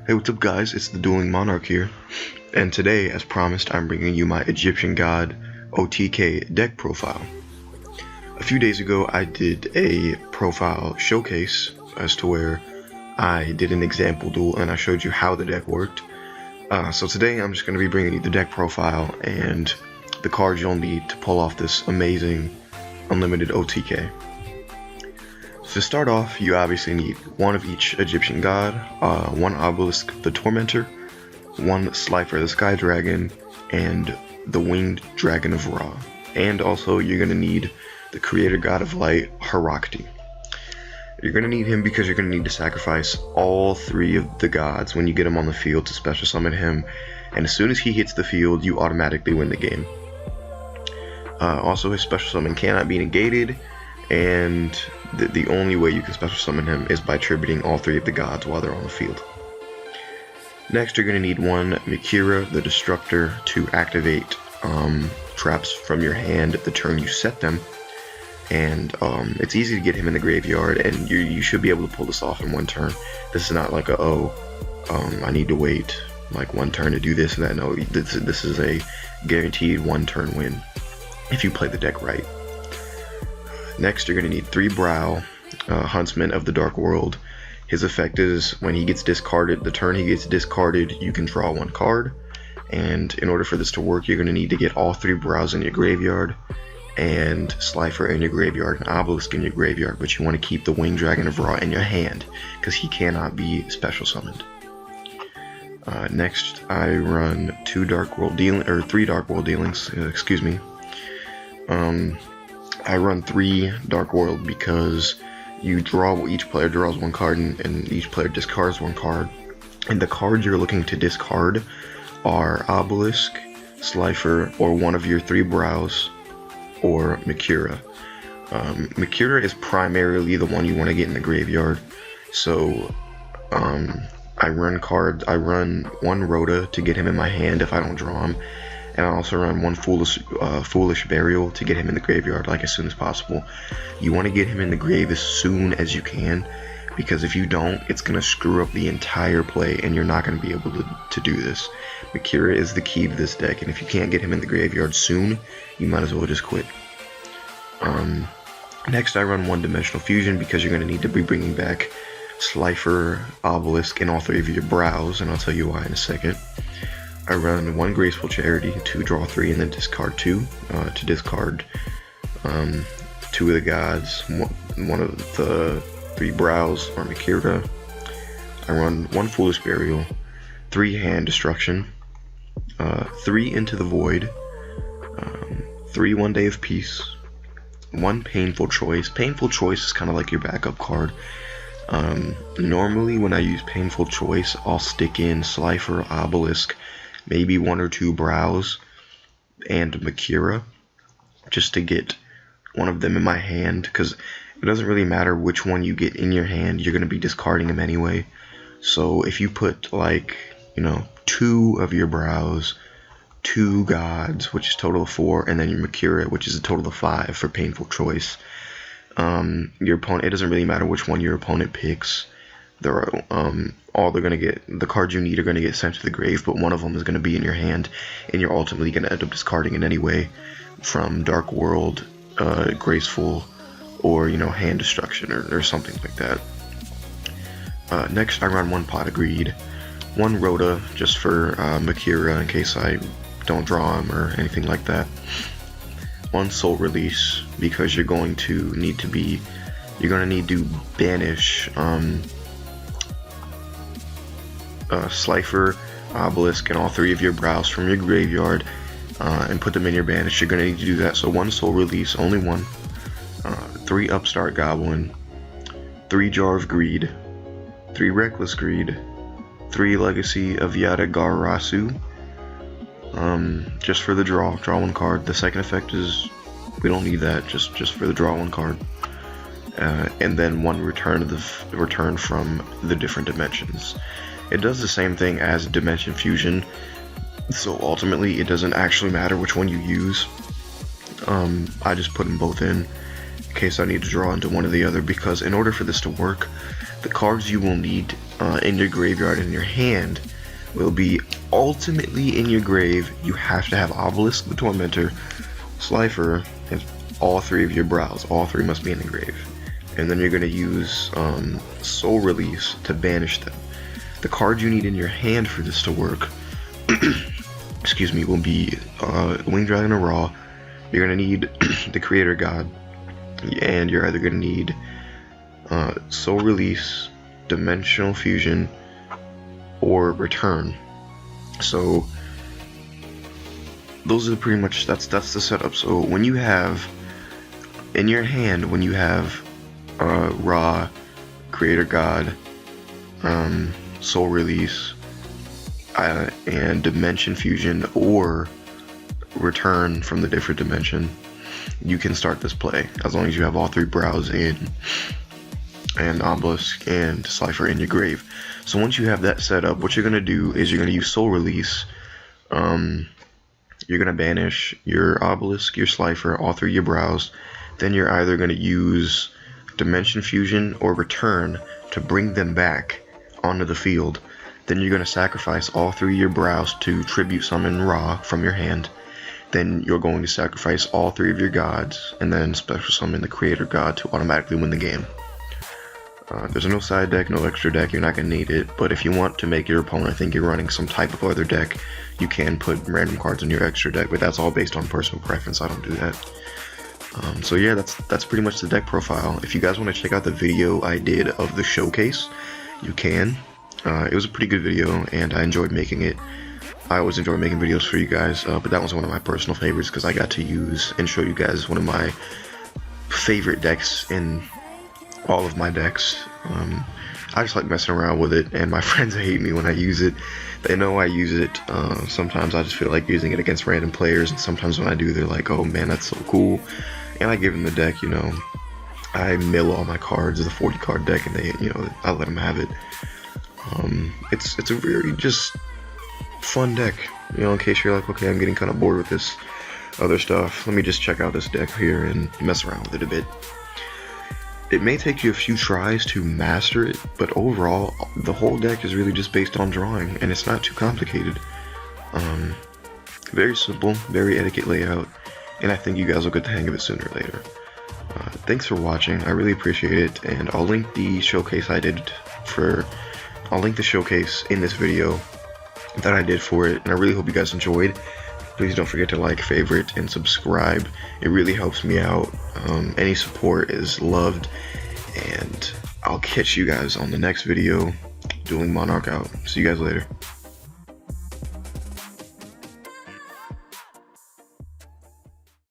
Hey, what's up guys, it's the Dueling Monarch here, and today, as promised, I'm bringing you my Egyptian God OTK deck profile. A few days ago, I did a profile showcase as to where I did an example duel and I showed you how the deck worked. So today I'm just going to be bringing you the deck profile and the cards you'll need to pull off this amazing unlimited OTK. So to start off, you obviously need one of each Egyptian god, one Obelisk the Tormentor, one Slifer the Sky Dragon, and the Winged Dragon of Ra. And also you're going to need the Creator God of Light, Herakti. You're going to need him because you're going to need to sacrifice all three of the gods when you get him on the field to special summon him, and as soon as he hits the field, you automatically win the game. Also, his special summon cannot be negated, and the only way you can special summon him is by tributing all three of the gods while they're on the field. Next, you're going to need one Mikira the Destructor to activate traps from your hand at the turn you set them. And it's easy to get him in the graveyard, and you should be able to pull this off in one turn. This is not like I need to wait like one turn to do this and that. No, this is a guaranteed one turn win if you play the deck right. Next, you're going to need 3 Brow, Huntsman of the Dark World. His effect is when he gets discarded, the turn he gets discarded, you can draw 1 card. And in order for this to work, you're going to need to get all 3 Brows in your graveyard, and Slifer in your graveyard, and Obelisk in your graveyard, but you want to keep the Winged Dragon of Ra in your hand, because he cannot be special summoned. Next, I run 3 Dark World Dealings, excuse me. I run 3 Dark World because each player draws 1 card and each player discards 1 card. And the cards you're looking to discard are Obelisk, Slifer, or one of your 3 Brows, or Mikira. Mikira is primarily the one you want to get in the graveyard. So I run 1 Rhoda to get him in my hand if I don't draw him. And I also run 1 Foolish Burial to get him in the graveyard like as soon as possible. You want to get him in the grave as soon as you can, because if you don't, it's going to screw up the entire play and you're not going to be able to do this. Mikira is the key to this deck, and if you can't get him in the graveyard soon, you might as well just quit. Next, I run 1 Dimensional Fusion because you're going to need to be bringing back Slifer, Obelisk, and all 3 of your Brows, and I'll tell you why in a second. I run 1 Graceful Charity to draw 3 and then discard 2, to discard 2 of the gods, one of the 3 Brows or Mikira. I run 1 Foolish Burial, 3 Hand Destruction, 3 Into the Void, 3 One Day of Peace, 1 Painful Choice. Painful Choice is kind of like your backup card. Normally when I use Painful Choice, I'll stick in Slifer, Obelisk, maybe 1 or 2 Brows, and Mikira, just to get one of them in my hand, because it doesn't really matter which one you get in your hand, you're going to be discarding them anyway. So if you put, like, 2 of your Brows, 2 gods, which is a total of 4, and then your Mikira, which is a total of 5 for Painful Choice, your opponent, it doesn't really matter which one your opponent picks. The cards you need are going to get sent to the grave, but one of them is going to be in your hand, and you're ultimately going to end up discarding it anyway from Dark World, Graceful, or Hand Destruction or something like that. Next, I run 1 Pot of Greed, 1 Rhoda just for Mikira in case I don't draw him or anything like that. 1 Soul Release because you're going to need to banish Slifer, Obelisk, and all 3 of your Brows from your graveyard and put them in your banish. You're going to need to do that. So 1 Soul Release, only 1. 3 Upstart Goblin, 3 Jar of Greed, 3 Reckless Greed, 3 Legacy of Yada Garasu, just for the draw 1 card. The second effect is, we don't need that, just for the draw 1 card. And then 1 return from the different dimensions. It does the same thing as Dimension Fusion, so ultimately it doesn't actually matter which one you use. I just put them both in case I need to draw into one or the other, because in order for this to work, the cards you will need in your graveyard in your hand will be ultimately in your grave. You have to have Obelisk the Tormentor, Slifer, and all 3 of your brows. All 3 must be in the grave. And then you're going to use Soul Release to banish them. The card you need in your hand for this to work excuse me, will be Winged Dragon or Raw. You're going to need the Creator God, and you're either going to need Soul Release, Dimensional Fusion, or Return. So those are pretty much, that's the setup. So when you have in your hand, when you have Ra, Creator God, Soul Release, and Dimension Fusion or Return from the different dimension, you can start this play as long as you have all 3 brows in and Obelisk and Slifer in your grave. So once you have that set up, what you're going to do is you're going to use Soul Release. You're going to banish your Obelisk, your Slifer, all 3 of your brows. Then you're either going to use Dimension Fusion or Return to bring them back onto the field. Then you're going to sacrifice all 3 of your brows to tribute summon Ra from your hand. Then you're going to sacrifice all 3 of your gods and then special summon the Creator God to automatically win the game. There's no side deck, no extra deck, you're not going to need it, but if you want to make your opponent think you're running some type of other deck, you can put random cards in your extra deck, but that's all based on personal preference. I don't do that. So yeah, that's pretty much the deck profile. If you guys want to check out the video I did of the showcase, you can. It was a pretty good video, and I enjoyed making it. I always enjoy making videos for you guys, but that was one of my personal favorites because I got to use and show you guys one of my favorite decks in all of my decks. I just like messing around with it, and my friends hate me when I use it. They know I use it. Sometimes I just feel like using it against random players, and sometimes when I do, they're like, oh man, that's so cool. And I give them the deck, you know. I mill all my cards, the 40 card deck, and they, you know, I let them have it. It's a very just fun deck, you know, in case you're like, okay, I'm getting kind of bored with this other stuff, let me just check out this deck here and mess around with it a bit. It may take you a few tries to master it, but overall, the whole deck is really just based on drawing, and it's not too complicated. Very simple, very etiquette layout, and I think you guys will get the hang of it sooner or later. Thanks for watching, I really appreciate it, and I'll link the showcase I'll link the showcase in this video that I did for it, and I really hope you guys enjoyed. Please don't forget to like, favorite, and subscribe. It really helps me out. Any support is loved, and I'll catch you guys on the next video. Dueling Monarch out. See you guys later.